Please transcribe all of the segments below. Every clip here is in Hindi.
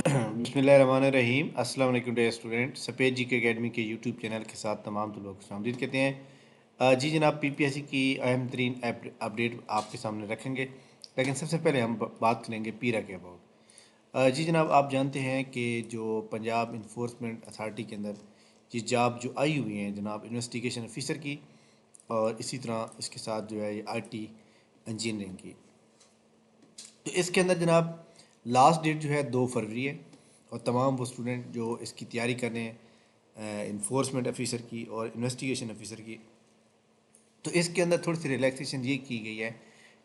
बिस्मिल्लाहिर्रहमानिर्रहीम। अस्सलाम वालेकुम डियर स्टूडेंट। सफ़ेद जी के एकेडमी के यूट्यूब चैनल के साथ तमाम तो लोग खुशामदीद कहते हैं। जी जनाब, पीपीएससी की अहम तरीन अपडेट आपके सामने रखेंगे, लेकिन सबसे पहले हम बात करेंगे पीरा के अबाउट। जी जनाब, आप जानते हैं कि जो पंजाब इन्फोर्समेंट अथॉरिटी के अंदर ये जॉब जो आई हुई हैं जनाब, इन्वेस्टिगेशन ऑफिसर की, और इसी तरह इसके साथ जो है ये IT इंजीनियरिंग की। तो इसके अंदर जनाब लास्ट डेट जो है 2 फरवरी है, और तमाम वो स्टूडेंट जो इसकी तैयारी कर रहे हैं इन्फोर्समेंट ऑफिसर की और इन्वेस्टिगेशन ऑफिसर की, तो इसके अंदर थोड़ी सी रिलैक्सेशन ये की गई है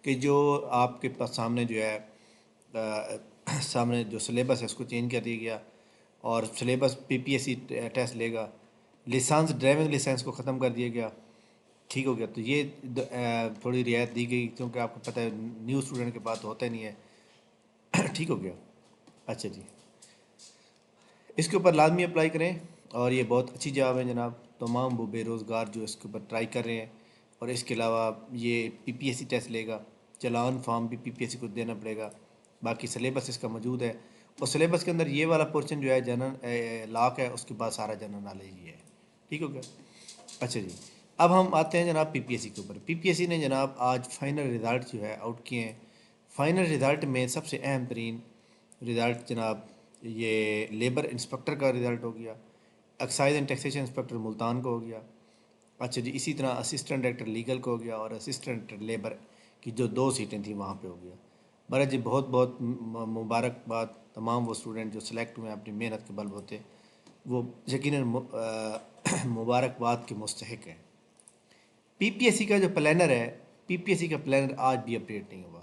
कि जो आपके पास सामने जो है सामने जो सिलेबस है उसको चेंज कर दिया गया, और सिलेबस PPSC टेस्ट लेगा। लाइसेंस, ड्राइविंग लाइसेंस को ख़त्म कर दिया गया। ठीक हो गया। तो ये थोड़ी रियायत दी गई, क्योंकि आपको पता है न्यू स्टूडेंट के पास तो होता ही नहीं है। ठीक हो गया। अच्छा जी, इसके ऊपर लाजमी अप्लाई करें, और ये बहुत अच्छी जॉब है जनाब। तमाम वो बेरोज़गार जो इसके ऊपर ट्राई कर रहे हैं, और इसके अलावा ये PPSC टेस्ट लेगा, चालान फॉर्म भी PPSC को देना पड़ेगा। बाकी सिलेबस इसका मौजूद है, और सिलेबस के अंदर ये वाला पोर्शन जो है जनरल लॉक है, उसके बाद सारा जनरल नॉलेज ही है। ठीक हो गया। अच्छा जी, अब हम आते हैं जनाब PPSC के ऊपर। PPSC ने जनाब आज फाइनल रिज़ल्ट जो है आउट किए हैं। फाइनल रिज़ल्ट में सबसे अहम तरीन रिज़ल्ट जनाब ये लेबर इंस्पेक्टर का रिज़ल्ट हो गया, excise and taxation inspector Multan को हो गया। अच्छा जी, इसी तरह असिस्टेंट डायरेक्टर लीगल को हो गया, और असिस्टेंट लेबर की जो 2 सीटें थी वहाँ पे हो गया। बड़ा जी, बहुत बहुत मुबारकबाद तमाम वो स्टूडेंट जो सिलेक्ट हुए अपनी मेहनत के बलबूते। वो यकीनन मुबारकबाद के मुस्तहिक हैं। PPSC का जो प्लानर है, PPSC का प्लानर आज भी अपडेट नहीं हुआ।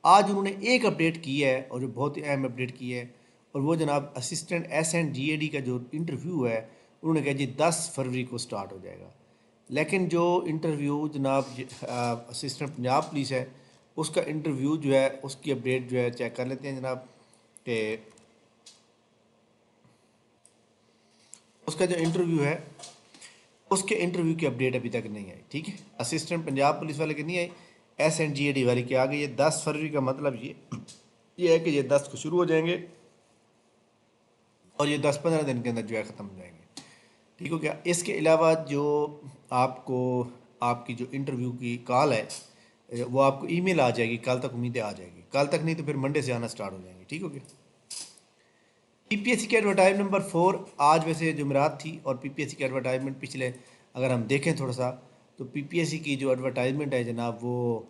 आज उन्होंने एक अपडेट की है, और जो बहुत ही अहम अपडेट की है, और वो जनाब असिस्टेंट SNGAD का जो इंटरव्यू है, उन्होंने कहा जी 10 फरवरी को स्टार्ट हो जाएगा। लेकिन जो इंटरव्यू जनाब असिस्टेंट पंजाब पुलिस है, उसका इंटरव्यू जो है उसकी अपडेट जो है चेक कर लेते हैं जनाब, कि उसका जो इंटरव्यू है उसके इंटरव्यू की अपडेट अभी तक नहीं आई। ठीक है, असिस्टेंट पंजाब पुलिस वाले की नहीं आई, SNGAD वाले की आ गई है। 10 फरवरी का मतलब ये है कि ये 10 को शुरू हो जाएंगे, और ये 10-15 दिन के अंदर जो है ख़त्म हो जाएंगे। ठीक हो गया। इसके अलावा जो आपको आपकी जो इंटरव्यू की कॉल है, वो आपको ईमेल आ जाएगी कल तक, उम्मीदें आ जाएगी कल तक, नहीं तो फिर मंडे से आना स्टार्ट हो जाएंगे। ठीक हो गया। PPSC की एडवर्टाइजमेंट नंबर 4 आज वैसे जुमेरात थी, और PPSC की एडवर्टाइजमेंट पिछले अगर हम देखें थोड़ा सा, तो PPSC की जो एडवर्टाइजमेंट है जनाब वो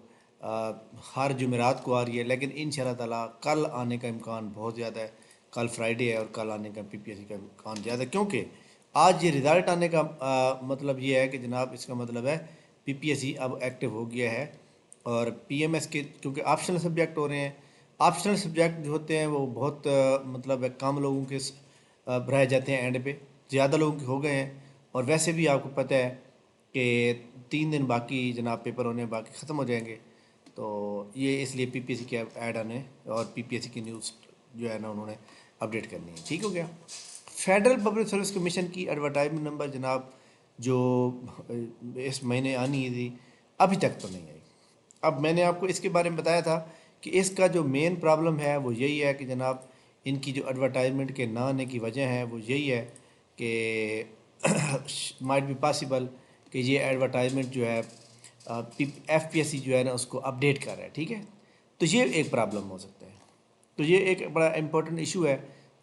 हर जुमेरात को आ रही है, लेकिन इंशाल्लाह ताला कल आने का इम्कान बहुत ज़्यादा है। कल फ्राइडे है, और कल आने का PPSC का इम्कान ज़्यादा है, क्योंकि आज ये रिज़ल्ट आने का मतलब ये है कि जनाब इसका मतलब है PPSC अब एक्टिव हो गया है। और PMS के क्योंकि ऑप्शनल सब्जेक्ट हो रहे हैं, ऑप्शनल सब्जेक्ट जो होते हैं वो बहुत मतलब कम लोगों के भराए जाते हैं एंड पे, ज़्यादा लोगों के हो गए हैं। और वैसे भी आपको पता है कि 3 दिन बाकी जनाब पेपर होने, बाकी ख़त्म हो जाएंगे। तो ये इसलिए PPSC के ऐड आने, और PPSC की न्यूज़ जो है ना उन्होंने अपडेट करनी है। ठीक हो गया। फेडरल पब्लिक सर्विस कमीशन की एडवर्टाइजमेंट नंबर जनाब जो इस महीने आनी थी, अभी तक तो नहीं आई। अब मैंने आपको इसके बारे में बताया था कि इसका जो मेन प्रॉब्लम है वो यही है कि जनाब इनकी जो एडवर्टाइजमेंट के ना आने की वजह है वो यही है कि माइट बी पॉसिबल कि ये एडवर्टाइजमेंट जो है FPSC जो है ना उसको अपडेट कर रहा है। ठीक है, तो ये एक प्रॉब्लम हो सकता है। तो ये एक बड़ा इम्पोर्टेंट इशू है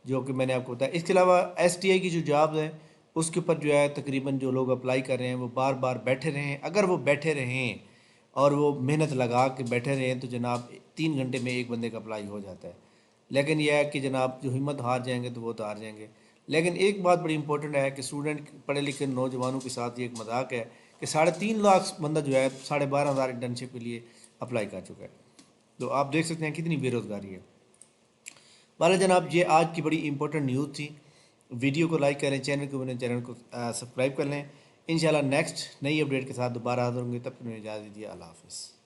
जो कि मैंने आपको बताया। इसके अलावा STI की जो जॉब है उसके ऊपर जो है तकरीबन जो लोग अप्लाई कर रहे हैं वो बार बार बैठे रहें। अगर वो बैठे रहें और वो मेहनत लगा के बैठे रहें, तो जनाब 3 घंटे में एक बंदे का अप्लाई हो जाता है। लेकिन यह है कि जनाब जो हिम्मत हार जाएंगे तो वो तो हार जाएंगे। लेकिन एक बात बड़ी इंपॉर्टेंट है कि स्टूडेंट पढ़े लिखे नौजवानों के साथ ये एक मजाक है कि 3.5 लाख बंदा जो है 12,500 इंटर्नशिप के लिए अप्लाई कर चुका है। तो आप देख सकते हैं कितनी बेरोज़गारी है। वाला जनाब, ये आज की बड़ी इंपॉर्टेंट न्यूज़ थी। वीडियो को लाइक करें, चैनल को सब्सक्राइब कर लें। इंशाल्लाह नेक्स्ट नई अपडेट के साथ दोबारा हाज़िर होंगे। तब तक इजाज़त दीजिए। अल्लाह हाफ़िज़।